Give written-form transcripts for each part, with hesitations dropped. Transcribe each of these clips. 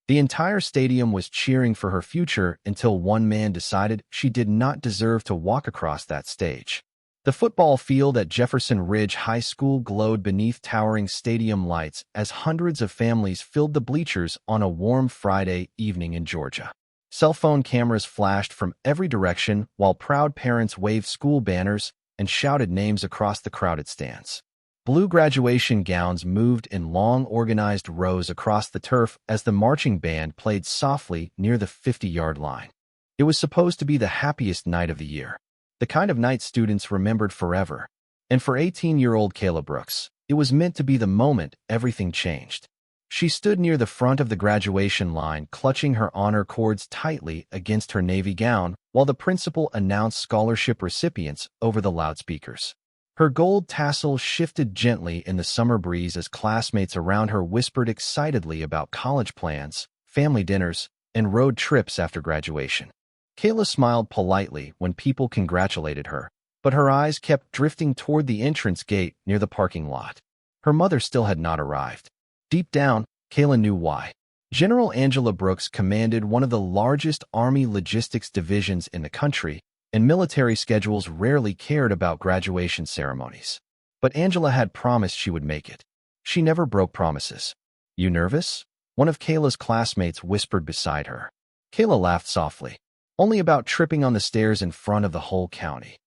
The entire stadium was cheering for her future until one man decided she did not deserve to walk across that stage. The football field at Jefferson Ridge High School glowed beneath towering stadium lights as hundreds of families filled the bleachers on a warm Friday evening in Georgia. Cell phone cameras flashed from every direction while proud parents waved school banners and shouted names across the crowded stands. Blue graduation gowns moved in long, organized rows across the turf as the marching band played softly near the 50-yard line. It was supposed to be the happiest night of the year, the kind of night students remembered forever. And for 18-year-old Kayla Brooks, it was meant to be the moment everything changed. She stood near the front of the graduation line, clutching her honor cords tightly against her navy gown while the principal announced scholarship recipients over the loudspeakers. Her gold tassel shifted gently in the summer breeze as classmates around her whispered excitedly about college plans, family dinners, and road trips after graduation. Kayla smiled politely when people congratulated her, but her eyes kept drifting toward the entrance gate near the parking lot. Her mother still had not arrived. Deep down, Kayla knew why. General Angela Brooks commanded one of the largest Army logistics divisions in the country, and military schedules rarely cared about graduation ceremonies. But Angela had promised she would make it. She never broke promises. "You nervous?" one of Kayla's classmates whispered beside her. Kayla laughed softly. "Only about tripping on the stairs in front of the whole county."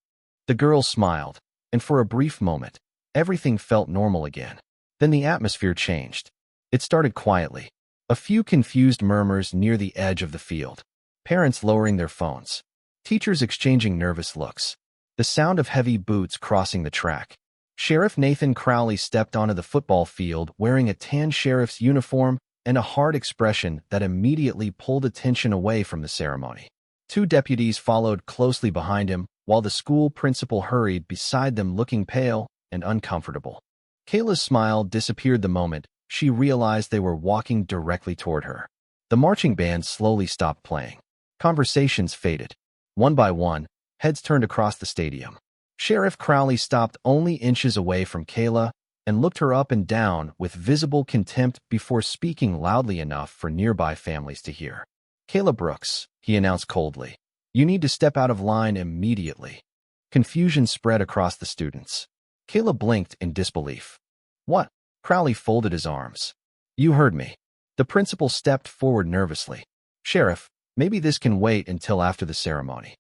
The girl smiled, and for a brief moment, everything felt normal again. Then the atmosphere changed. It started quietly. A few confused murmurs near the edge of the field. Parents lowering their phones. Teachers exchanging nervous looks. The sound of heavy boots crossing the track. Sheriff Nathan Crowley stepped onto the football field wearing a tan sheriff's uniform and a hard expression that immediately pulled attention away from the ceremony. Two deputies followed closely behind him, while the school principal hurried beside them looking pale and uncomfortable. Kayla's smile disappeared the moment she realized they were walking directly toward her. The marching band slowly stopped playing. Conversations faded. One by one, heads turned across the stadium. Sheriff Crowley stopped only inches away from Kayla and looked her up and down with visible contempt before speaking loudly enough for nearby families to hear. "Kayla Brooks," he announced coldly, "you need to step out of line immediately." Confusion spread across the students. Kayla blinked in disbelief. "What?" Crowley folded his arms. "You heard me." The principal stepped forward nervously. "Sheriff, maybe this can wait until after the ceremony."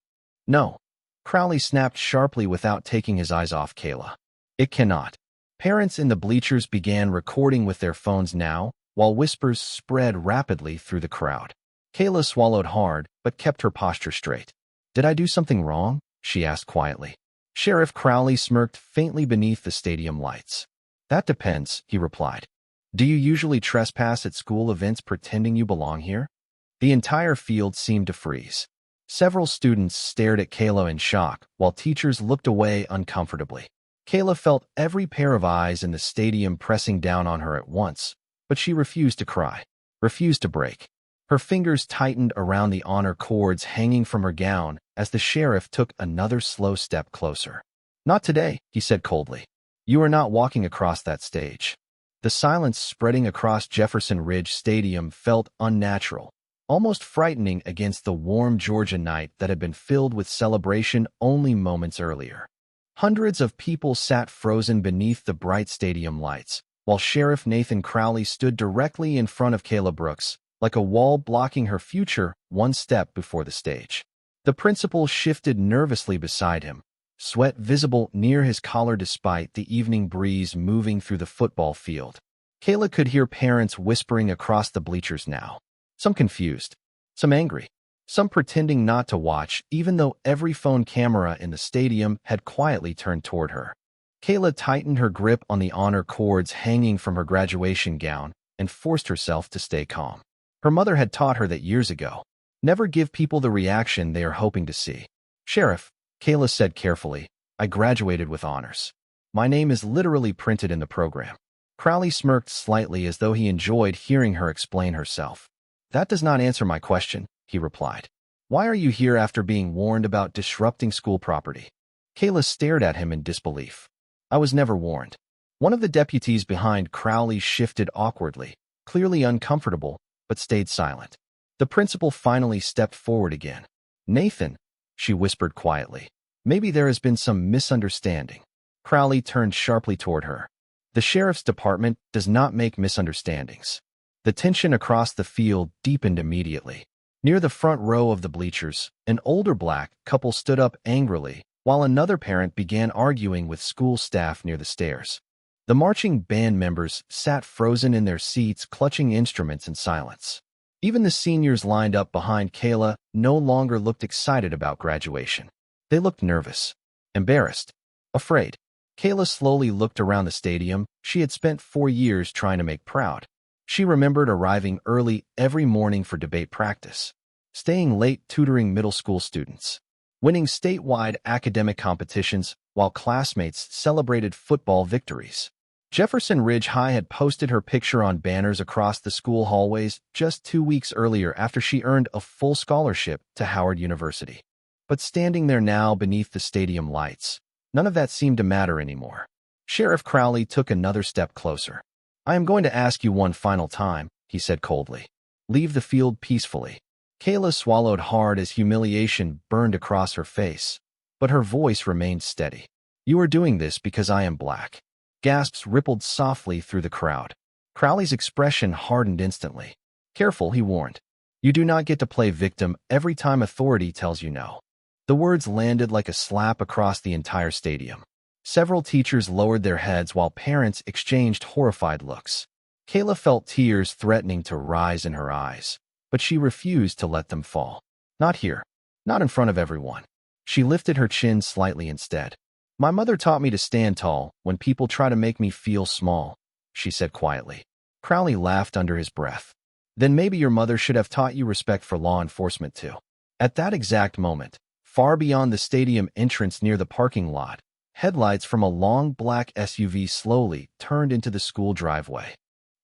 "No." Crowley snapped sharply without taking his eyes off Kayla. "It cannot." Parents in the bleachers began recording with their phones now, while whispers spread rapidly through the crowd. Kayla swallowed hard, but kept her posture straight. "Did I do something wrong?" she asked quietly. Sheriff Crowley smirked faintly beneath the stadium lights. "That depends," he replied. "Do you usually trespass at school events pretending you belong here?" The entire field seemed to freeze. Several students stared at Kayla in shock, while teachers looked away uncomfortably. Kayla felt every pair of eyes in the stadium pressing down on her at once, but she refused to cry, refused to break. Her fingers tightened around the honor cords hanging from her gown as the sheriff took another slow step closer. "Not today," he said coldly. "You are not walking across that stage." The silence spreading across Jefferson Ridge Stadium felt unnatural, almost frightening against the warm Georgia night that had been filled with celebration only moments earlier. Hundreds of people sat frozen beneath the bright stadium lights, while Sheriff Nathan Crowley stood directly in front of Kayla Brooks, like a wall blocking her future one step before the stage. The principal shifted nervously beside him, sweat visible near his collar despite the evening breeze moving through the football field. Kayla could hear parents whispering across the bleachers now. Some confused, some angry, some pretending not to watch even though every phone camera in the stadium had quietly turned toward her. Kayla tightened her grip on the honor cords hanging from her graduation gown and forced herself to stay calm. Her mother had taught her that years ago. Never give people the reaction they are hoping to see. "Sheriff," Kayla said carefully, "I graduated with honors. My name is literally printed in the program." Crowley smirked slightly as though he enjoyed hearing her explain herself. "That does not answer my question," he replied. "Why are you here after being warned about disrupting school property?" Kayla stared at him in disbelief. "I was never warned." One of the deputies behind Crowley shifted awkwardly, clearly uncomfortable, but stayed silent. The principal finally stepped forward again. "Nathan," she whispered quietly, "maybe there has been some misunderstanding." Crowley turned sharply toward her. "The sheriff's department does not make misunderstandings." The tension across the field deepened immediately. Near the front row of the bleachers, an older black couple stood up angrily, while another parent began arguing with school staff near the stairs. The marching band members sat frozen in their seats, clutching instruments in silence. Even the seniors lined up behind Kayla no longer looked excited about graduation. They looked nervous, embarrassed, afraid. Kayla slowly looked around the stadium she had spent 4 years trying to make proud. She remembered arriving early every morning for debate practice, staying late tutoring middle school students, winning statewide academic competitions while classmates celebrated football victories. Jefferson Ridge High had posted her picture on banners across the school hallways just 2 weeks earlier after she earned a full scholarship to Howard University. But standing there now beneath the stadium lights, none of that seemed to matter anymore. Sheriff Crowley took another step closer. "I am going to ask you one final time," he said coldly. "Leave the field peacefully." Kayla swallowed hard as humiliation burned across her face, but her voice remained steady. "You are doing this because I am black." Gasps rippled softly through the crowd. Crowley's expression hardened instantly. "Careful," he warned. "You do not get to play victim every time authority tells you no." The words landed like a slap across the entire stadium. Several teachers lowered their heads while parents exchanged horrified looks. Kayla felt tears threatening to rise in her eyes, but she refused to let them fall. "Not here. Not in front of everyone." She lifted her chin slightly instead. "My mother taught me to stand tall when people try to make me feel small," she said quietly. Crowley laughed under his breath. "Then maybe your mother should have taught you respect for law enforcement too." At that exact moment, far beyond the stadium entrance near the parking lot, headlights from a long black SUV slowly turned into the school driveway.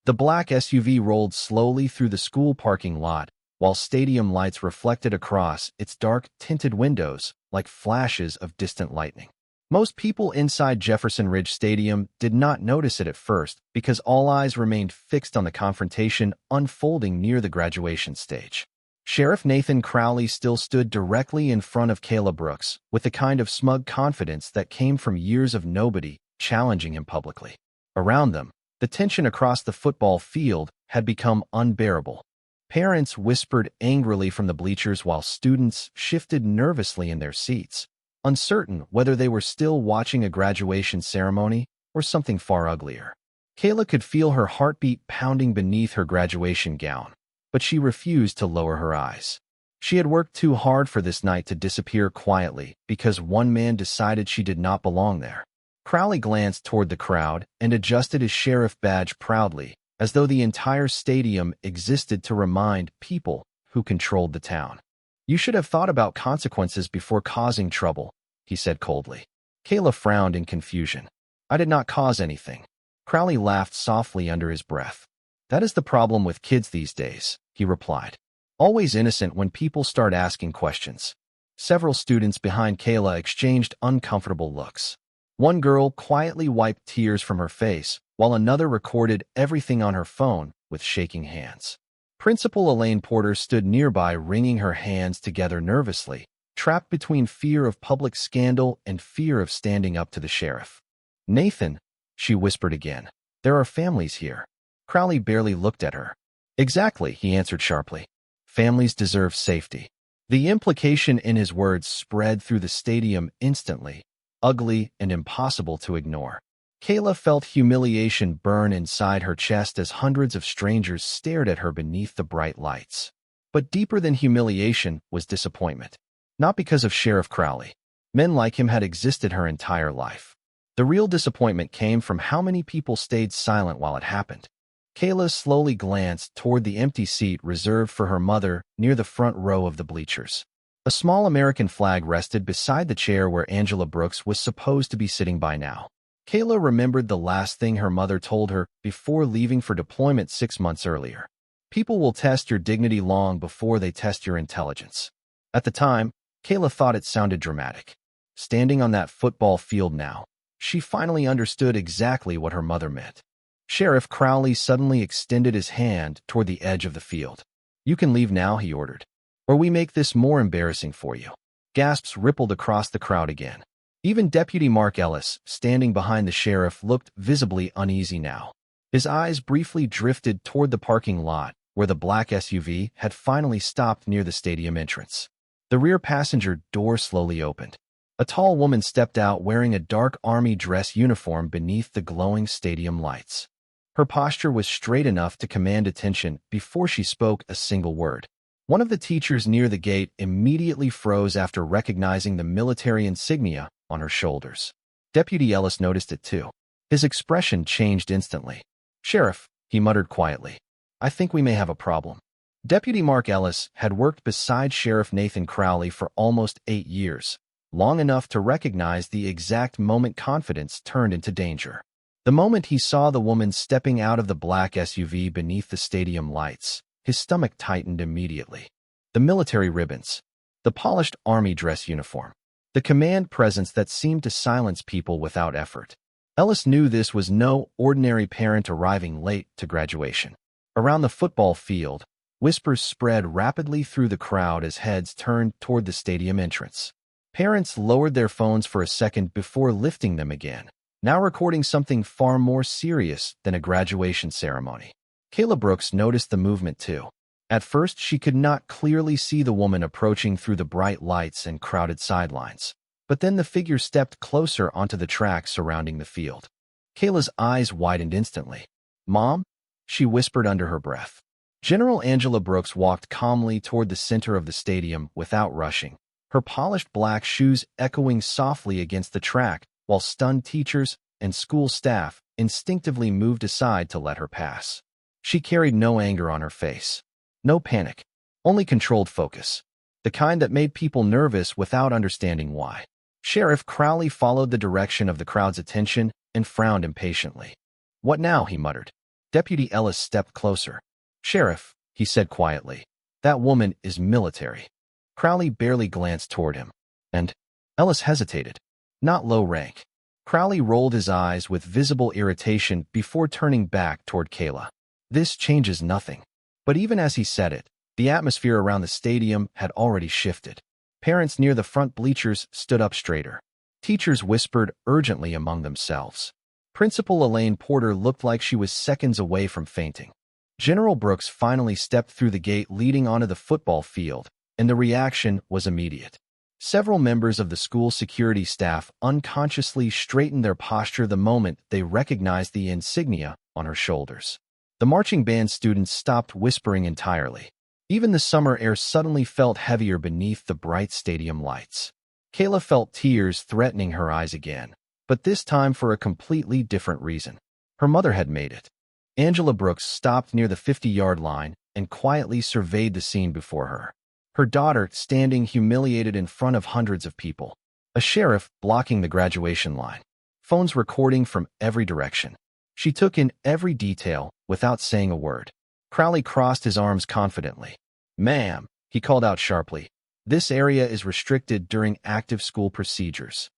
The black SUV rolled slowly through the school parking lot, while stadium lights reflected across its dark, tinted windows like flashes of distant lightning. Most people inside Jefferson Ridge Stadium did not notice it at first because all eyes remained fixed on the confrontation unfolding near the graduation stage. Sheriff Nathan Crowley still stood directly in front of Kayla Brooks with the kind of smug confidence that came from years of nobody challenging him publicly. Around them, the tension across the football field had become unbearable. Parents whispered angrily from the bleachers while students shifted nervously in their seats, uncertain whether they were still watching a graduation ceremony or something far uglier. Kayla could feel her heartbeat pounding beneath her graduation gown, but she refused to lower her eyes. She had worked too hard for this night to disappear quietly because one man decided she did not belong there. Crowley glanced toward the crowd and adjusted his sheriff badge proudly, as though the entire stadium existed to remind people who controlled the town. "You should have thought about consequences before causing trouble," he said coldly. Kayla frowned in confusion. "I did not cause anything." Crowley laughed softly under his breath. "That is the problem with kids these days," he replied. "Always innocent when people start asking questions." Several students behind Kayla exchanged uncomfortable looks. One girl quietly wiped tears from her face, while another recorded everything on her phone with shaking hands. Principal Elaine Porter stood nearby, wringing her hands together nervously, trapped between fear of public scandal and fear of standing up to the sheriff. "Nathan," she whispered again, "there are families here." Crowley barely looked at her. "Exactly," he answered sharply. "Families deserve safety." The implication in his words spread through the stadium instantly, ugly and impossible to ignore. Kayla felt humiliation burn inside her chest as hundreds of strangers stared at her beneath the bright lights. But deeper than humiliation was disappointment. Not because of Sheriff Crowley. Men like him had existed her entire life. The real disappointment came from how many people stayed silent while it happened. Kayla slowly glanced toward the empty seat reserved for her mother near the front row of the bleachers. A small American flag rested beside the chair where Angela Brooks was supposed to be sitting by now. Kayla remembered the last thing her mother told her before leaving for deployment 6 months earlier. "People will test your dignity long before they test your intelligence." At the time, Kayla thought it sounded dramatic. Standing on that football field now, she finally understood exactly what her mother meant. Sheriff Crowley suddenly extended his hand toward the edge of the field. "You can leave now," he ordered, "or we make this more embarrassing for you." Gasps rippled across the crowd again. Even Deputy Mark Ellis, standing behind the sheriff, looked visibly uneasy now. His eyes briefly drifted toward the parking lot, where the black SUV had finally stopped near the stadium entrance. The rear passenger door slowly opened. A tall woman stepped out wearing a dark army dress uniform beneath the glowing stadium lights. Her posture was straight enough to command attention before she spoke a single word. One of the teachers near the gate immediately froze after recognizing the military insignia on her shoulders. Deputy Ellis noticed it too. His expression changed instantly. "Sheriff," he muttered quietly, "I think we may have a problem." Deputy Mark Ellis had worked beside Sheriff Nathan Crowley for almost 8 years, long enough to recognize the exact moment confidence turned into danger. The moment he saw the woman stepping out of the black SUV beneath the stadium lights, his stomach tightened immediately. The military ribbons, the polished army dress uniform, the command presence that seemed to silence people without effort. Ellis knew this was no ordinary parent arriving late to graduation. Around the football field, whispers spread rapidly through the crowd as heads turned toward the stadium entrance. Parents lowered their phones for a second before lifting them again, now recording something far more serious than a graduation ceremony. Kayla Brooks noticed the movement too. At first, she could not clearly see the woman approaching through the bright lights and crowded sidelines. But then the figure stepped closer onto the track surrounding the field. Kayla's eyes widened instantly. "Mom?" she whispered under her breath. General Angela Brooks walked calmly toward the center of the stadium without rushing, her polished black shoes echoing softly against the track, while stunned teachers and school staff instinctively moved aside to let her pass. She carried no anger on her face, no panic, only controlled focus, the kind that made people nervous without understanding why. Sheriff Crowley followed the direction of the crowd's attention and frowned impatiently. "What now?" he muttered. Deputy Ellis stepped closer. "Sheriff," he said quietly, "that woman is military." Crowley barely glanced toward him, and Ellis hesitated. "Not low rank." Crowley rolled his eyes with visible irritation before turning back toward Kayla. "This changes nothing." But even as he said it, the atmosphere around the stadium had already shifted. Parents near the front bleachers stood up straighter. Teachers whispered urgently among themselves. Principal Elaine Porter looked like she was seconds away from fainting. General Brooks finally stepped through the gate leading onto the football field, and the reaction was immediate. Several members of the school security staff unconsciously straightened their posture the moment they recognized the insignia on her shoulders. The marching band students stopped whispering entirely. Even the summer air suddenly felt heavier beneath the bright stadium lights. Kayla felt tears threatening her eyes again, but this time for a completely different reason. Her mother had made it. Angela Brooks stopped near the 50-yard line and quietly surveyed the scene before her. Her daughter standing humiliated in front of hundreds of people. A sheriff blocking the graduation line. Phones recording from every direction. She took in every detail without saying a word. Crowley crossed his arms confidently. "Ma'am," he called out sharply, "this area is restricted during active school procedures."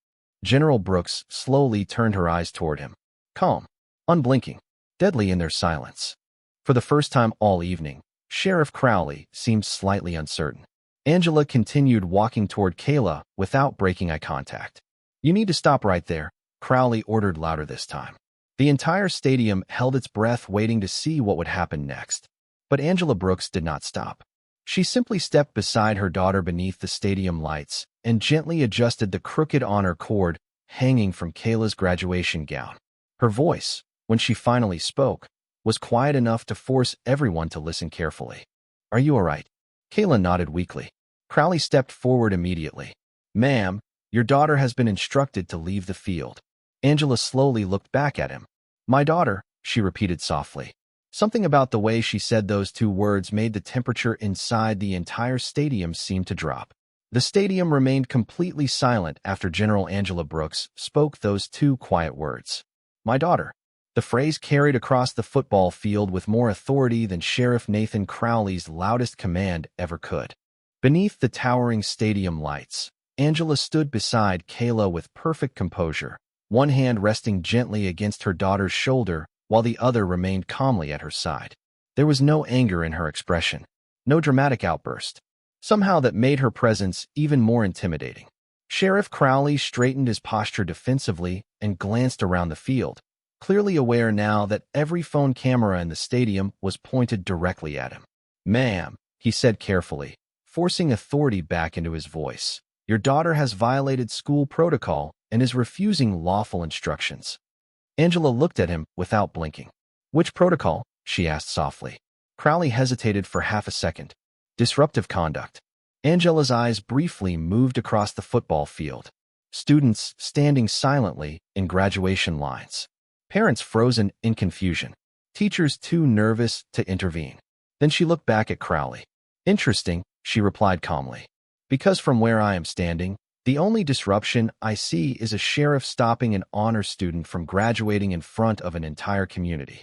General Brooks slowly turned her eyes toward him. Calm, unblinking, deadly in their silence. For the first time all evening, Sheriff Crowley seemed slightly uncertain. Angela continued walking toward Kayla without breaking eye contact. "You need to stop right there," Crowley ordered louder this time. The entire stadium held its breath waiting to see what would happen next. But Angela Brooks did not stop. She simply stepped beside her daughter beneath the stadium lights and gently adjusted the crooked honor cord hanging from Kayla's graduation gown. Her voice, when she finally spoke, was quiet enough to force everyone to listen carefully. "Are you all right?" Kayla nodded weakly. Crowley stepped forward immediately. "Ma'am, your daughter has been instructed to leave the field." Angela slowly looked back at him. "My daughter," she repeated softly. Something about the way she said those two words made the temperature inside the entire stadium seem to drop. The stadium remained completely silent after General Angela Brooks spoke those two quiet words. "My daughter." The phrase carried across the football field with more authority than Sheriff Nathan Crowley's loudest command ever could. Beneath the towering stadium lights, Angela stood beside Kayla with perfect composure, one hand resting gently against her daughter's shoulder while the other remained calmly at her side. There was no anger in her expression, no dramatic outburst. Somehow that made her presence even more intimidating. Sheriff Crowley straightened his posture defensively and glanced around the field, clearly aware now that every phone camera in the stadium was pointed directly at him. "Ma'am," he said carefully, forcing authority back into his voice, "your daughter has violated school protocol and is refusing lawful instructions." Angela looked at him without blinking. "Which protocol?" she asked softly. Crowley hesitated for half a second. "Disruptive conduct." Angela's eyes briefly moved across the football field. Students standing silently in graduation lines. Parents frozen in confusion. Teachers too nervous to intervene. Then she looked back at Crowley. "Interesting," she replied calmly. "Because from where I am standing, the only disruption I see is a sheriff stopping an honor student from graduating in front of an entire community."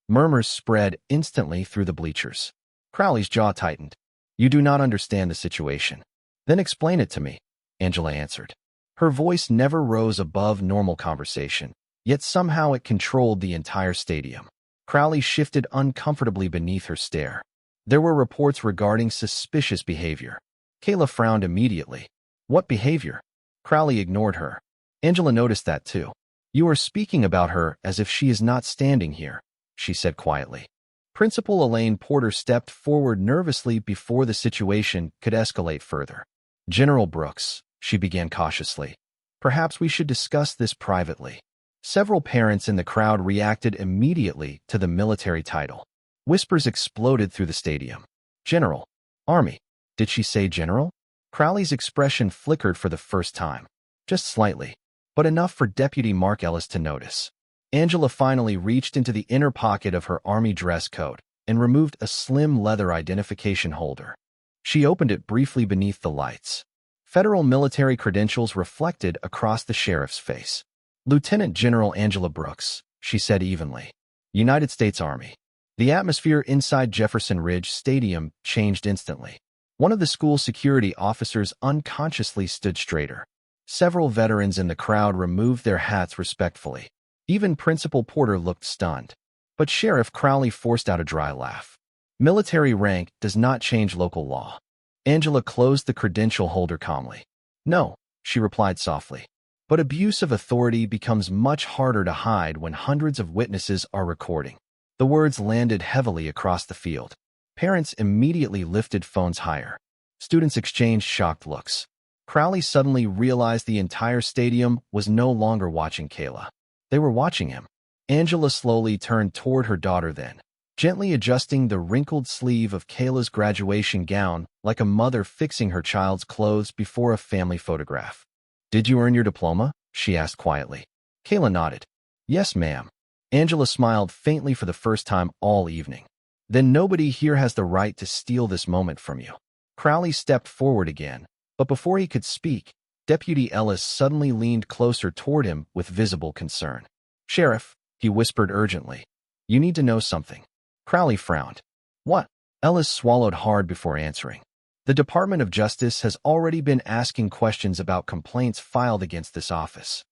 Murmurs spread instantly through the bleachers. Crowley's jaw tightened. "You do not understand the situation." "Then explain it to me," Angela answered. Her voice never rose above normal conversation, yet somehow it controlled the entire stadium. Crowley shifted uncomfortably beneath her stare. There were reports regarding suspicious behavior. Kayla frowned immediately. "What behavior?" Crowley ignored her. "Angela noticed that too. You are speaking about her as if she is not standing here," she said quietly. Principal Elaine Porter stepped forward nervously before the situation could escalate further. "General Brooks," she began cautiously, "perhaps we should discuss this privately." Several parents in the crowd reacted immediately to the military title. Whispers exploded through the stadium. "General. Army. Did she say general?" Crowley's expression flickered for the first time. Just slightly, but enough for Deputy Mark Ellis to notice. Angela finally reached into the inner pocket of her army dress coat and removed a slim leather identification holder. She opened it briefly beneath the lights. Federal military credentials reflected across the sheriff's face. "Lieutenant General Angela Brooks," she said evenly. "United States Army." The atmosphere inside Jefferson Ridge Stadium changed instantly. One of the school security officers unconsciously stood straighter. Several veterans in the crowd removed their hats respectfully. Even Principal Porter looked stunned. But Sheriff Crowley forced out a dry laugh. "Military rank does not change local law." Angela closed the credential holder calmly. "No," she replied softly. "But abuse of authority becomes much harder to hide when hundreds of witnesses are recording." The words landed heavily across the field. Parents immediately lifted phones higher. Students exchanged shocked looks. Crowley suddenly realized the entire stadium was no longer watching Kayla. They were watching him. Angela slowly turned toward her daughter then, gently adjusting the wrinkled sleeve of Kayla's graduation gown like a mother fixing her child's clothes before a family photograph. "Did you earn your diploma?" she asked quietly. Kayla nodded. "Yes, ma'am." Angela smiled faintly for the first time all evening. "Then nobody here has the right to steal this moment from you." Crowley stepped forward again, but before he could speak, Deputy Ellis suddenly leaned closer toward him with visible concern. "Sheriff," he whispered urgently, "you need to know something." Crowley frowned. "What?" Ellis swallowed hard before answering. "The Department of Justice has already been asking questions about complaints filed against this office."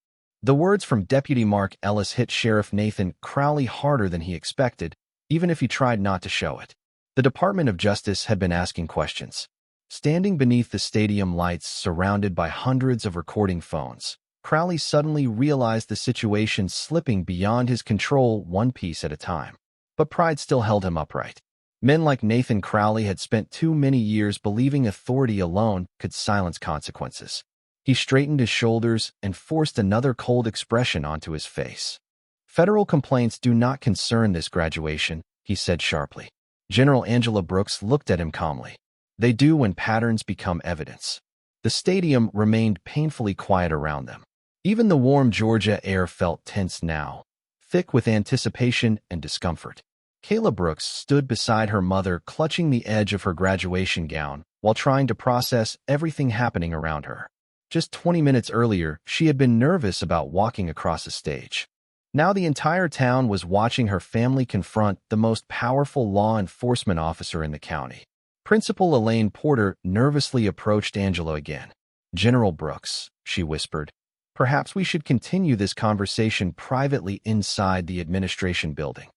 The words from Deputy Mark Ellis hit Sheriff Nathan Crowley harder than he expected, even if he tried not to show it. The Department of Justice had been asking questions. Standing beneath the stadium lights surrounded by hundreds of recording phones, Crowley suddenly realized the situation slipping beyond his control one piece at a time. But pride still held him upright. Men like Nathan Crowley had spent too many years believing authority alone could silence consequences. He straightened his shoulders and forced another cold expression onto his face. "Federal complaints do not concern this graduation," he said sharply. General Angela Brooks looked at him calmly. "They do when patterns become evidence." The stadium remained painfully quiet around them. Even the warm Georgia air felt tense now, thick with anticipation and discomfort. Kayla Brooks stood beside her mother, clutching the edge of her graduation gown while trying to process everything happening around her. Just 20 minutes earlier, she had been nervous about walking across a stage. Now the entire town was watching her family confront the most powerful law enforcement officer in the county. Principal Elaine Porter nervously approached Angela again. "General Brooks," she whispered, Perhaps we should continue this conversation privately inside the administration building.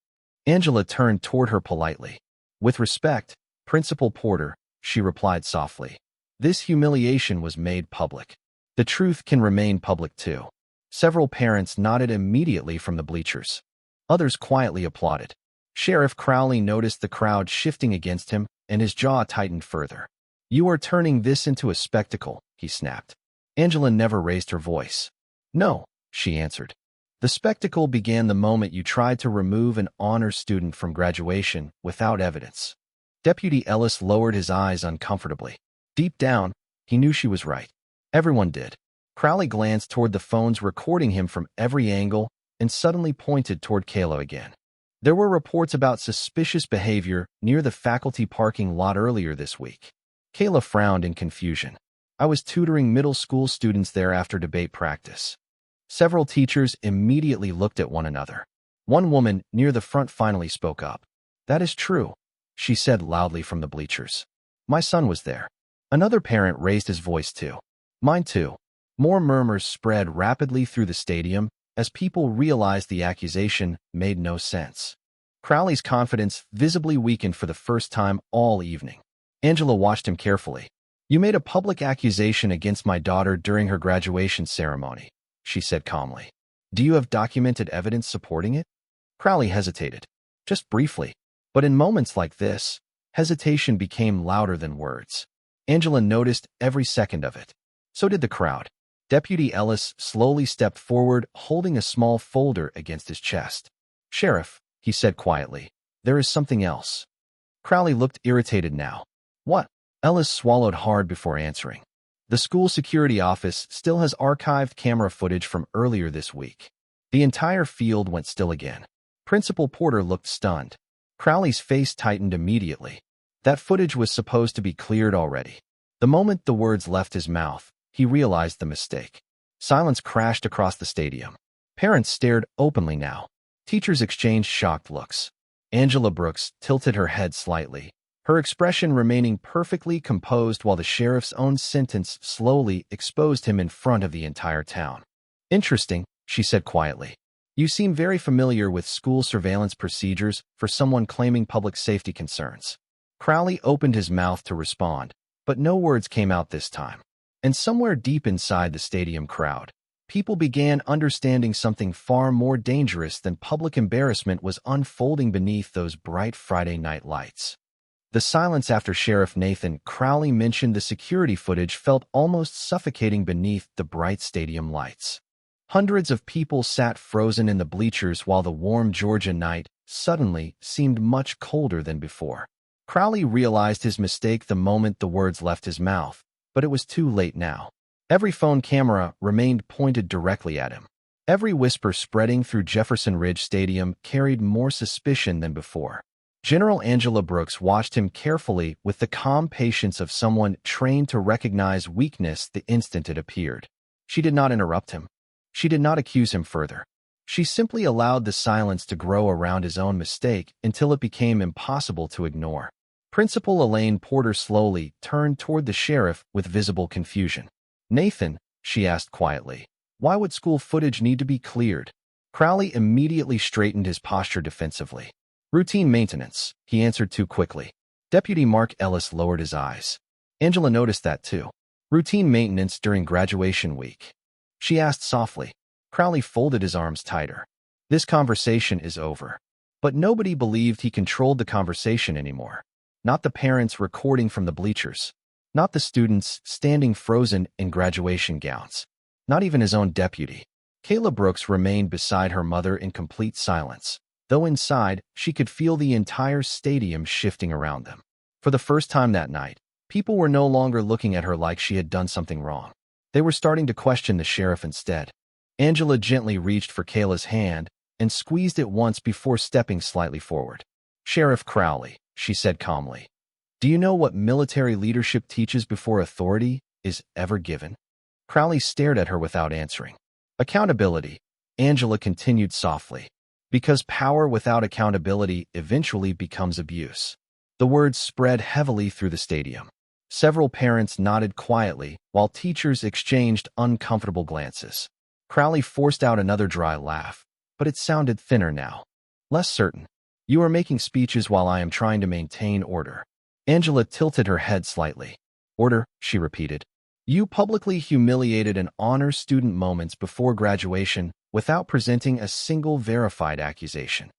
Angela turned toward her politely. With respect, Principal Porter, she replied softly. This humiliation was made public. The truth can remain public too. Several parents nodded immediately from the bleachers. Others quietly applauded. Sheriff Crowley noticed the crowd shifting against him, and his jaw tightened further. You are turning this into a spectacle, he snapped. Angela never raised her voice. No, she answered. The spectacle began the moment you tried to remove an honor student from graduation without evidence. Deputy Ellis lowered his eyes uncomfortably. Deep down, he knew she was right. Everyone did. Crowley glanced toward the phones recording him from every angle and suddenly pointed toward Kayla again. There were reports about suspicious behavior near the faculty parking lot earlier this week. Kayla frowned in confusion. I was tutoring middle school students there after debate practice. Several teachers immediately looked at one another. One woman near the front finally spoke up. That is true, she said loudly from the bleachers. My son was there. Another parent raised his voice too. Mine too. More murmurs spread rapidly through the stadium as people realized the accusation made no sense. Crowley's confidence visibly weakened for the first time all evening. Angela watched him carefully. You made a public accusation against my daughter during her graduation ceremony, she said calmly. Do you have documented evidence supporting it? Crowley hesitated. Just briefly. But in moments like this, hesitation became louder than words. Angela noticed every second of it. So did the crowd. Deputy Ellis slowly stepped forward, holding a small folder against his chest. Sheriff, he said quietly, there is something else. Crowley looked irritated now. What? Ellis swallowed hard before answering. The school security office still has archived camera footage from earlier this week. The entire field went still again. Principal Porter looked stunned. Crowley's face tightened immediately. That footage was supposed to be cleared already. The moment the words left his mouth, he realized the mistake. Silence crashed across the stadium. Parents stared openly now. Teachers exchanged shocked looks. Angela Brooks tilted her head slightly, her expression remaining perfectly composed while the sheriff's own sentence slowly exposed him in front of the entire town. Interesting, she said quietly. You seem very familiar with school surveillance procedures for someone claiming public safety concerns. Crowley opened his mouth to respond, but no words came out this time. And somewhere deep inside the stadium crowd, people began understanding something far more dangerous than public embarrassment was unfolding beneath those bright Friday night lights. The silence after Sheriff Nathan Crowley mentioned the security footage felt almost suffocating beneath the bright stadium lights. Hundreds of people sat frozen in the bleachers while the warm Georgia night suddenly seemed much colder than before. Crowley realized his mistake the moment the words left his mouth, but it was too late now. Every phone camera remained pointed directly at him. Every whisper spreading through Jefferson Ridge Stadium carried more suspicion than before. General Angela Brooks watched him carefully with the calm patience of someone trained to recognize weakness the instant it appeared. She did not interrupt him. She did not accuse him further. She simply allowed the silence to grow around his own mistake until it became impossible to ignore. Principal Elaine Porter slowly turned toward the sheriff with visible confusion. Nathan, she asked quietly, why would school footage need to be cleared? Crowley immediately straightened his posture defensively. Routine maintenance, he answered too quickly. Deputy Mark Ellis lowered his eyes. Angela noticed that too. Routine maintenance during graduation week. She asked softly. Crowley folded his arms tighter. This conversation is over. But nobody believed he controlled the conversation anymore. Not the parents recording from the bleachers. Not the students standing frozen in graduation gowns. Not even his own deputy. Kayla Brooks remained beside her mother in complete silence, though inside she could feel the entire stadium shifting around them. For the first time that night, people were no longer looking at her like she had done something wrong. They were starting to question the sheriff instead. Angela gently reached for Kayla's hand and squeezed it once before stepping slightly forward. Sheriff Crowley, she said calmly, do you know what military leadership teaches before authority is ever given? Crowley stared at her without answering. Accountability, Angela continued softly, because power without accountability eventually becomes abuse. The words spread heavily through the stadium. Several parents nodded quietly while teachers exchanged uncomfortable glances. Crowley forced out another dry laugh, but it sounded thinner now. Less certain. You are making speeches while I am trying to maintain order. Angela tilted her head slightly. Order, she repeated. You publicly humiliated an honor student moments before graduation without presenting a single verified accusation.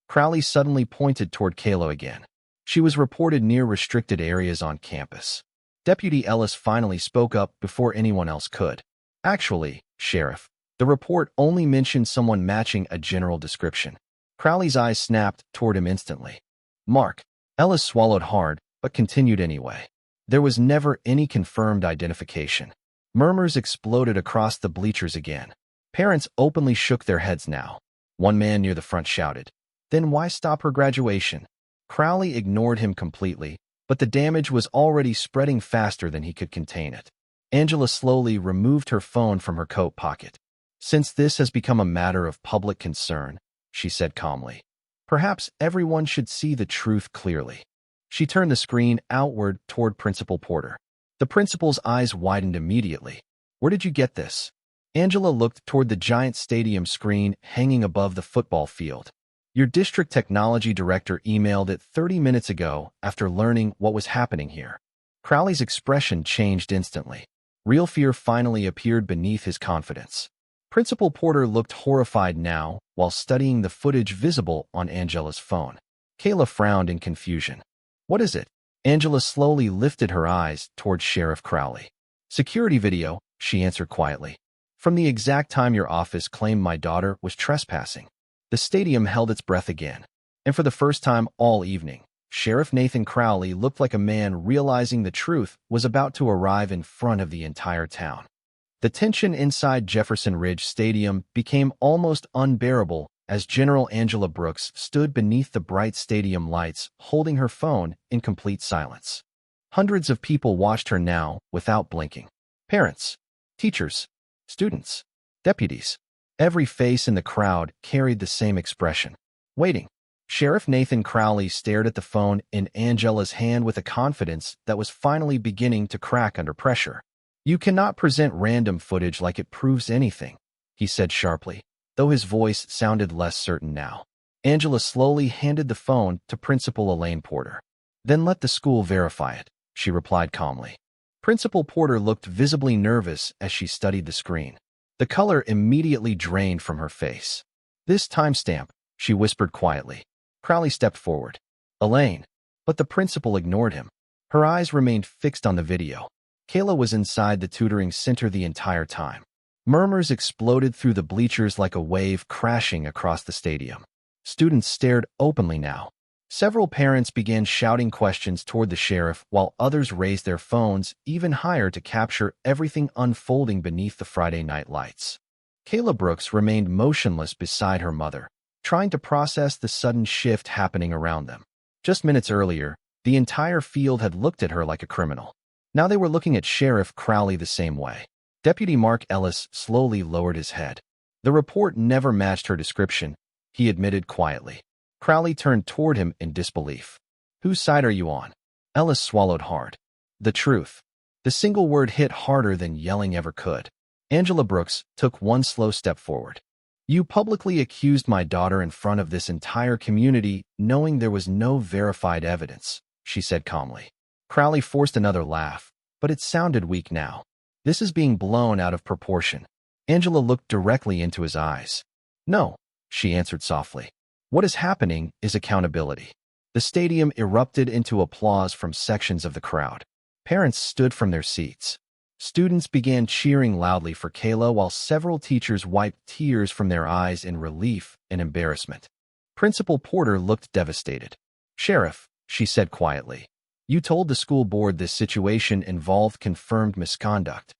Crowley suddenly pointed toward Kayla again. She was reported near restricted areas on campus. Deputy Ellis finally spoke up before anyone else could. Actually, Sheriff, the report only mentioned someone matching a general description. Crowley's eyes snapped toward him instantly. Mark. Ellis swallowed hard, but continued anyway. There was never any confirmed identification. Murmurs exploded across the bleachers again. Parents openly shook their heads now. One man near the front shouted, "Then why stop her graduation?" Crowley ignored him completely, but the damage was already spreading faster than he could contain it. Angela slowly removed her phone from her coat pocket. Since this has become a matter of public concern, she said calmly, perhaps everyone should see the truth clearly. She turned the screen outward toward Principal Porter. The principal's eyes widened immediately. Where did you get this? Angela looked toward the giant stadium screen hanging above the football field. Your district technology director emailed it 30 minutes ago after learning what was happening here. Crowley's expression changed instantly. Real fear finally appeared beneath his confidence. Principal Porter looked horrified now while studying the footage visible on Angela's phone. Kayla frowned in confusion. What is it? Angela slowly lifted her eyes toward Sheriff Crowley. Security video, she answered quietly. From the exact time your office claimed my daughter was trespassing. The stadium held its breath again. And for the first time all evening, Sheriff Nathan Crowley looked like a man realizing the truth was about to arrive in front of the entire town. The tension inside Jefferson Ridge Stadium became almost unbearable as General Angela Brooks stood beneath the bright stadium lights holding her phone in complete silence. Hundreds of people watched her now without blinking. Parents, teachers, students, deputies. Every face in the crowd carried the same expression. Waiting. Sheriff Nathan Crowley stared at the phone in Angela's hand with a confidence that was finally beginning to crack under pressure. You cannot present random footage like it proves anything, he said sharply, though his voice sounded less certain now. Angela slowly handed the phone to Principal Elaine Porter. Then let the school verify it, she replied calmly. Principal Porter looked visibly nervous as she studied the screen. The color immediately drained from her face. This timestamp, she whispered quietly. Crowley stepped forward. Elaine. But the principal ignored him. Her eyes remained fixed on the video. Kayla was inside the tutoring center the entire time. Murmurs exploded through the bleachers like a wave crashing across the stadium. Students stared openly now. Several parents began shouting questions toward the sheriff while others raised their phones even higher to capture everything unfolding beneath the Friday night lights. Kayla Brooks remained motionless beside her mother, trying to process the sudden shift happening around them. Just minutes earlier, the entire field had looked at her like a criminal. Now they were looking at Sheriff Crowley the same way. Deputy Mark Ellis slowly lowered his head. The report never matched her description, he admitted quietly. Crowley turned toward him in disbelief. Whose side are you on? Ellis swallowed hard. The truth. The single word hit harder than yelling ever could. Angela Brooks took one slow step forward. You publicly accused my daughter in front of this entire community, knowing there was no verified evidence, she said calmly. Crowley forced another laugh, but it sounded weak now. This is being blown out of proportion. Angela looked directly into his eyes. No, she answered softly. What is happening is accountability. The stadium erupted into applause from sections of the crowd. Parents stood from their seats. Students began cheering loudly for Kayla while several teachers wiped tears from their eyes in relief and embarrassment. Principal Porter looked devastated. Sheriff, she said quietly. You told the school board this situation involved confirmed misconduct.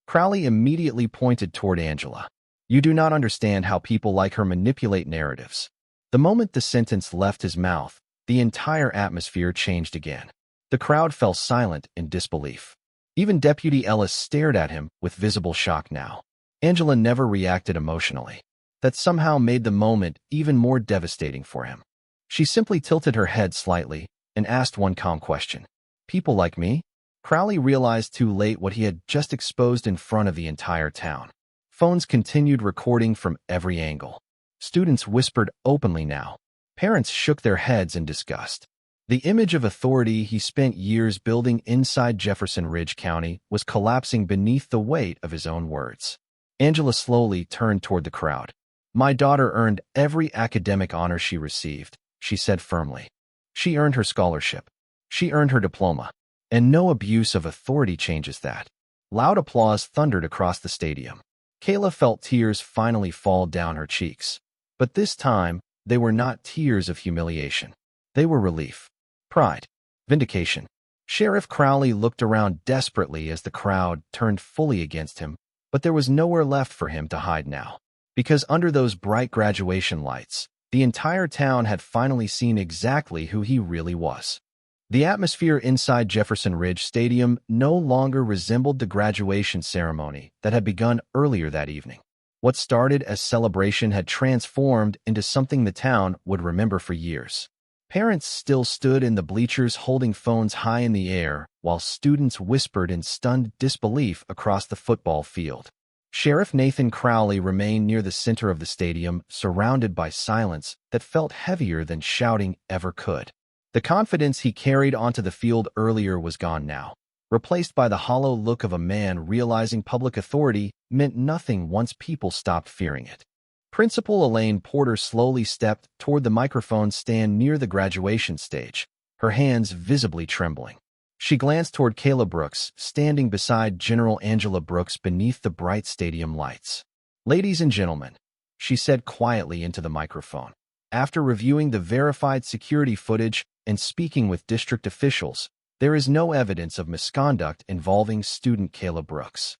Crowley immediately pointed toward Angela. You do not understand how people like her manipulate narratives. The moment the sentence left his mouth, the entire atmosphere changed again. The crowd fell silent in disbelief. Even Deputy Ellis stared at him with visible shock now. Angela never reacted emotionally. That somehow made the moment even more devastating for him. She simply tilted her head slightly and asked one calm question. People like me? Crowley realized too late what he had just exposed in front of the entire town. Phones continued recording from every angle. Students whispered openly now. Parents shook their heads in disgust. The image of authority he spent years building inside Jefferson Ridge County was collapsing beneath the weight of his own words. Angela slowly turned toward the crowd. "My daughter earned every academic honor she received," she said firmly. "She earned her scholarship. She earned her diploma. And no abuse of authority changes that." Loud applause thundered across the stadium. Kayla felt tears finally fall down her cheeks. But this time, they were not tears of humiliation. They were relief, pride, vindication. Sheriff Crowley looked around desperately as the crowd turned fully against him, but there was nowhere left for him to hide now. Because under those bright graduation lights, the entire town had finally seen exactly who he really was. The atmosphere inside Jefferson Ridge Stadium no longer resembled the graduation ceremony that had begun earlier that evening. What started as celebration had transformed into something the town would remember for years. Parents still stood in the bleachers holding phones high in the air, while students whispered in stunned disbelief across the football field. Sheriff Nathan Crowley remained near the center of the stadium, surrounded by silence that felt heavier than shouting ever could. The confidence he carried onto the field earlier was gone now, replaced by the hollow look of a man realizing public authority meant nothing once people stopped fearing it. Principal Elaine Porter slowly stepped toward the microphone stand near the graduation stage, her hands visibly trembling. She glanced toward Kayla Brooks, standing beside General Angela Brooks beneath the bright stadium lights. "Ladies and gentlemen," she said quietly into the microphone. "After reviewing the verified security footage and speaking with district officials, there is no evidence of misconduct involving student Kayla Brooks."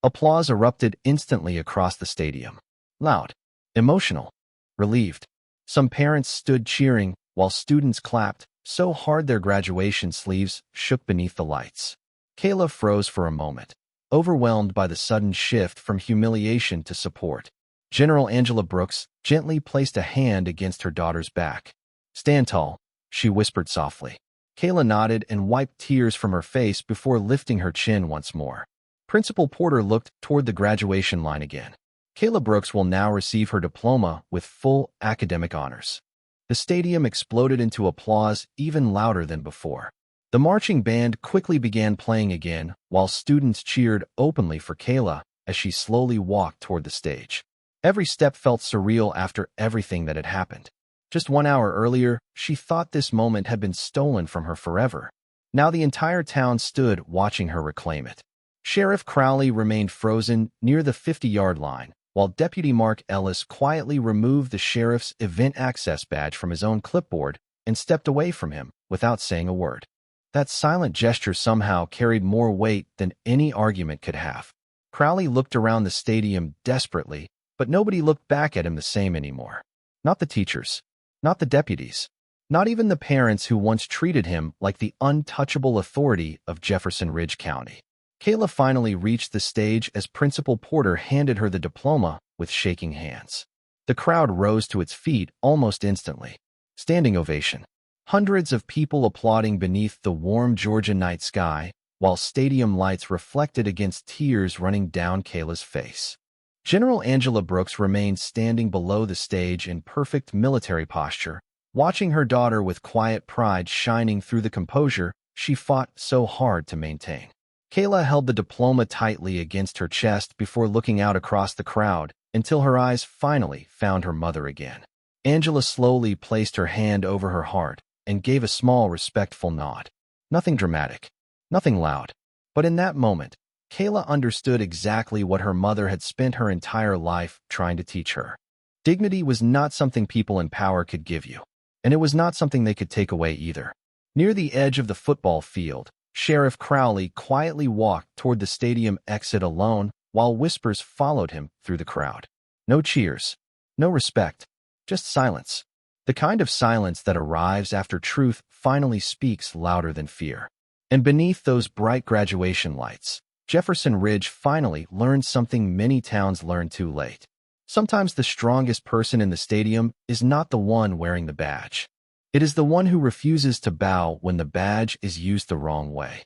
Applause erupted instantly across the stadium. Loud, emotional, relieved. Some parents stood cheering, while students clapped so hard their graduation sleeves shook beneath the lights. Kayla froze for a moment, overwhelmed by the sudden shift from humiliation to support. General Angela Brooks gently placed a hand against her daughter's back. "Stand tall," she whispered softly. Kayla nodded and wiped tears from her face before lifting her chin once more. Principal Porter looked toward the graduation line again. "Kayla Brooks will now receive her diploma with full academic honors." The stadium exploded into applause even louder than before. The marching band quickly began playing again, while students cheered openly for Kayla as she slowly walked toward the stage. Every step felt surreal after everything that had happened. Just 1 hour earlier, she thought this moment had been stolen from her forever. Now the entire town stood watching her reclaim it. Sheriff Crowley remained frozen near the 50-yard line, while Deputy Mark Ellis quietly removed the sheriff's event access badge from his own clipboard and stepped away from him without saying a word. That silent gesture somehow carried more weight than any argument could have. Crowley looked around the stadium desperately, but nobody looked back at him the same anymore. Not the teachers, not the deputies, not even the parents who once treated him like the untouchable authority of Jefferson Ridge County. Kayla finally reached the stage as Principal Porter handed her the diploma with shaking hands. The crowd rose to its feet almost instantly. Standing ovation. Hundreds of people applauding beneath the warm Georgia night sky, while stadium lights reflected against tears running down Kayla's face. General Angela Brooks remained standing below the stage in perfect military posture, watching her daughter with quiet pride shining through the composure she fought so hard to maintain. Kayla held the diploma tightly against her chest before looking out across the crowd until her eyes finally found her mother again. Angela slowly placed her hand over her heart and gave a small, respectful nod. Nothing dramatic, nothing loud, but in that moment, Kayla understood exactly what her mother had spent her entire life trying to teach her. Dignity was not something people in power could give you, and it was not something they could take away either. Near the edge of the football field, Sheriff Crowley quietly walked toward the stadium exit alone while whispers followed him through the crowd. No cheers, no respect, just silence. The kind of silence that arrives after truth finally speaks louder than fear. And beneath those bright graduation lights, Jefferson Ridge finally learned something many towns learn too late. Sometimes the strongest person in the stadium is not the one wearing the badge. It is the one who refuses to bow when the badge is used the wrong way.